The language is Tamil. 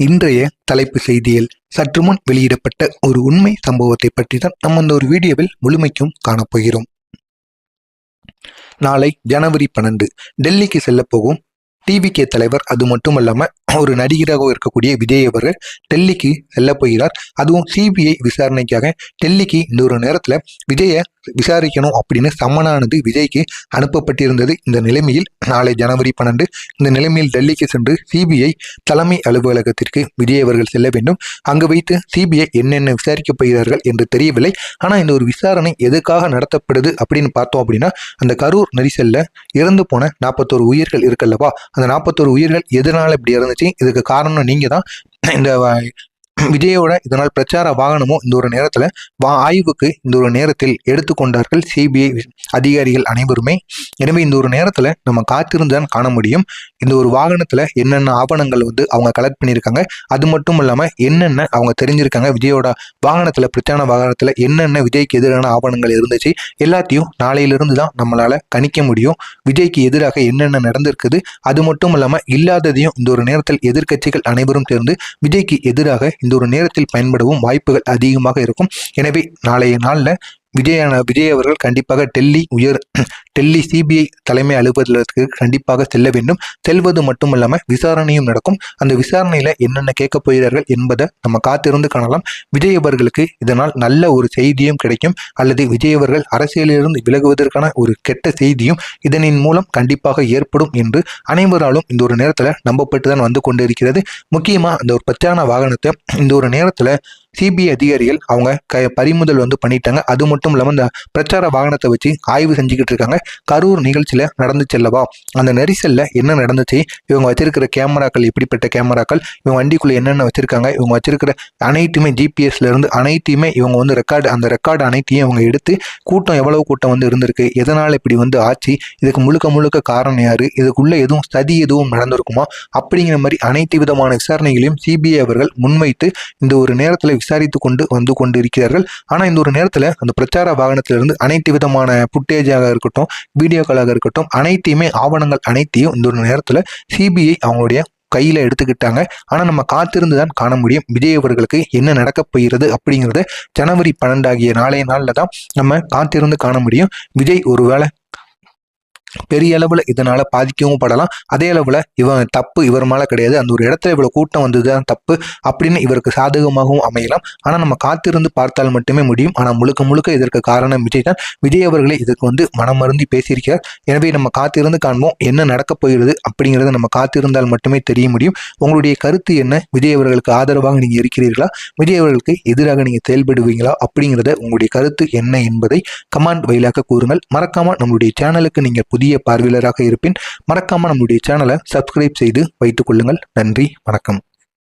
இன்றைய தலைப்பு செய்தியில் சற்று முன் வெளியிடப்பட்ட ஒரு உண்மை சம்பவத்தை பற்றி தான் நம்ம இந்த ஒரு வீடியோவில் முழுமைக்கும் காணப்போகிறோம். நாளை ஜனவரி 12 டெல்லிக்கு செல்ல போகும் டிவிகே தலைவர், அது மட்டும் இல்லாம ஒரு நடிகராக இருக்கக்கூடிய விஜய் அவர்கள் டெல்லிக்கு செல்ல போகிறார். அதுவும் சிபிஐ விசாரணைக்காக டெல்லிக்கு இந்த ஒரு நேரத்துல விஜயை விசாரிக்கணும் அப்படின்னு சம்மனானது விஜய்க்கு அனுப்பப்பட்டிருந்தது. இந்த நிலைமையில் நாளை ஜனவரி 12 இந்த நிலைமையில் டெல்லிக்கு சென்று சிபிஐ தலைமை அலுவலகத்திற்கு விஜய் அவர்கள் செல்ல வேண்டும். அங்கு வைத்து சிபிஐ என்னென்ன விசாரிக்கப் போகிறார்கள் என்று தெரியவில்லை. ஆனா இந்த ஒரு விசாரணை எதுக்காக நடத்தப்படுது அப்படின்னு பார்த்தோம் அப்படின்னா, அந்த கரூர் நெரிசல்ல இறந்து போன 41 உயிர்கள் இருக்கல்லவா, அந்த 41 உயிர்கள் எதனால இப்படி இறந்துச்சு, இதுக்கு காரணம் நீங்க தான். இந்த விஜயோட இதனால் பிரச்சார வாகனமும் இந்த ஒரு நேரத்துல ஆய்வுக்கு இந்த ஒரு நேரத்தில் எடுத்துக்கொண்டார்கள் சிபிஐ அதிகாரிகள் அனைவருமே. எனவே இந்த ஒரு நேரத்துல நம்ம காத்திருந்தான் காண முடியும் இந்த ஒரு வாகனத்துல என்னென்ன ஆவணங்கள் அவங்க கலெக்ட் பண்ணியிருக்காங்க, அது மட்டும் இல்லாம என்னென்ன அவங்க தெரிஞ்சிருக்காங்க, விஜயோட வாகனத்துல பிரச்சார வாகனத்துல என்னென்ன விஜய்க்கு எதிரான ஆவணங்கள் இருந்துச்சு, எல்லாத்தையும் நாளையிலிருந்து தான் நம்மளால கணிக்க முடியும். விஜய்க்கு எதிராக என்னென்ன நடந்திருக்குது, அது மட்டும் இல்லாம இல்லாததையும் இந்த ஒரு நேரத்தில் எதிர்க்கட்சிகள் அனைவரும் சேர்ந்து விஜய்க்கு எதிராக இந்த ஒரு நேரத்தில் பயன்படவும் வாய்ப்புகள் அதிகமாக இருக்கும். எனவே நாளைய நாள்ல விஜய் அவர்கள் கண்டிப்பாக டெல்லி சிபிஐ தலைமை அலுவலகத்துக்கு கண்டிப்பாக செல்ல வேண்டும். செல்வது மட்டுமல்லாம விசாரணையும் நடக்கும். அந்த விசாரணையில என்னென்ன கேட்க போகிறார்கள் என்பதை நம்ம காத்திருந்து காணலாம். விஜய் அவர்களுக்கு இதனால் நல்ல ஒரு செய்தியும் கிடைக்கும், அல்லது விஜய் அவர்கள் அரசியலிலிருந்து விலகுவதற்கான ஒரு கெட்ட செய்தியும் இதனின் மூலம் கண்டிப்பாக ஏற்படும் என்று அனைவராலும் இந்த ஒரு நேரத்துல நம்பப்பட்டுதான் வந்து கொண்டிருக்கிறது. முக்கியமா அந்த ஒரு பிரச்சார வாகனத்தை இந்த ஒரு நேரத்துல சிபிஐ அதிகாரிகள் அவங்க பறிமுதல் பண்ணிட்டாங்க. அது மட்டும் இல்லாமல் இந்த பிரச்சார வாகனத்தை வச்சு ஆய்வு செஞ்சுக்கிட்டு இருக்காங்க. கரூர் நிகழ்ச்சியில நடந்துச்சல்லவா, அந்த நெரிசல்ல என்ன நடந்துச்சு, இவங்க வச்சிருக்கிற கேமராக்கள் எப்படிப்பட்ட கேமராக்கள், இவங்க வண்டிக்குள்ள என்னென்ன வச்சிருக்காங்க, இவங்க வச்சிருக்கிற அனைத்துமே ஜிபிஎஸ்ல இருந்து அனைத்தையுமே இவங்க அந்த ரெக்கார்டு அனைத்தையும் அவங்க எடுத்து கூட்டம் எவ்வளவு கூட்டம் இருந்திருக்கு, எதனால இப்படி ஆச்சு, இதுக்கு முழுக்க காரணம் யாரு, இதுக்குள்ள எதுவும் சதி எதுவும் நடந்திருக்குமா அப்படிங்கிற மாதிரி அனைத்து விதமான விசாரணைகளையும் சிபிஐ அவர்கள் முன்வைத்து இந்த ஒரு நேரத்துல விசாரித்து கொண்டு கொண்டிருக்கிறார்கள். ஆனா இந்த ஒரு நேரத்துல அந்த பிரச்சார வாகனத்திலிருந்து அனைத்து விதமான புட்டேஜாக இருக்கட்டும், வீடியோக்களாக இருக்கட்டும், அனைத்தையுமே ஆவணங்கள் அனைத்தையும் இந்த ஒரு நேரத்துல சிபிஐ அவங்களுடைய கையில எடுத்துக்கிட்டாங்க. ஆனா நம்ம காத்திருந்து தான் காண முடியும் விஜய் அவர்களுக்கு என்ன நடக்க போகிறது அப்படிங்கறது. ஜனவரி 12 ஆகிய நாளைய நாள்ல தான் நம்ம காத்திருந்து காண முடியும். விஜய் ஒருவேளை பெரிய அளவுல இதனால பாதிக்கவும் படலாம், அதே அளவுல இவன் தப்பு இவர் மேல கிடையாது, அந்த ஒரு இடத்துல இவ்வளவு கூட்டம் வந்ததுதான் தப்பு அப்படின்னு இவருக்கு சாதகமாகவும் அமையலாம். ஆனா நம்ம காத்திருந்து பார்த்தால் மட்டுமே முடியும். ஆனா முழுக்க இதற்கு காரணம் விஜய் தான். விஜய் அவர்களே இதற்கு மனமருந்தி பேசியிருக்கிறார். எனவே நம்ம காத்திருந்து காண்போம் என்ன நடக்க போகிறது அப்படிங்கிறத நம்ம காத்திருந்தால் மட்டுமே தெரிய முடியும். உங்களுடைய கருத்து என்ன? விஜய் அவர்களுக்கு ஆதரவாக நீங்க இருக்கிறீர்களா, விஜய் அவர்களுக்கு எதிராக நீங்க செயல்படுவீங்களா அப்படிங்கிறத உங்களுடைய கருத்து என்ன என்பதை கமெண்ட் வாயிலாக கூறுங்கள். மறக்காம நம்மளுடைய சேனலுக்கு நீங்க புதிய பார்வையாளராக இருப்பின் மறக்காம நம்முடைய சேனலை சப்ஸ்கிரைப் செய்து வைத்துக் கொள்ளுங்கள். நன்றி, வணக்கம்.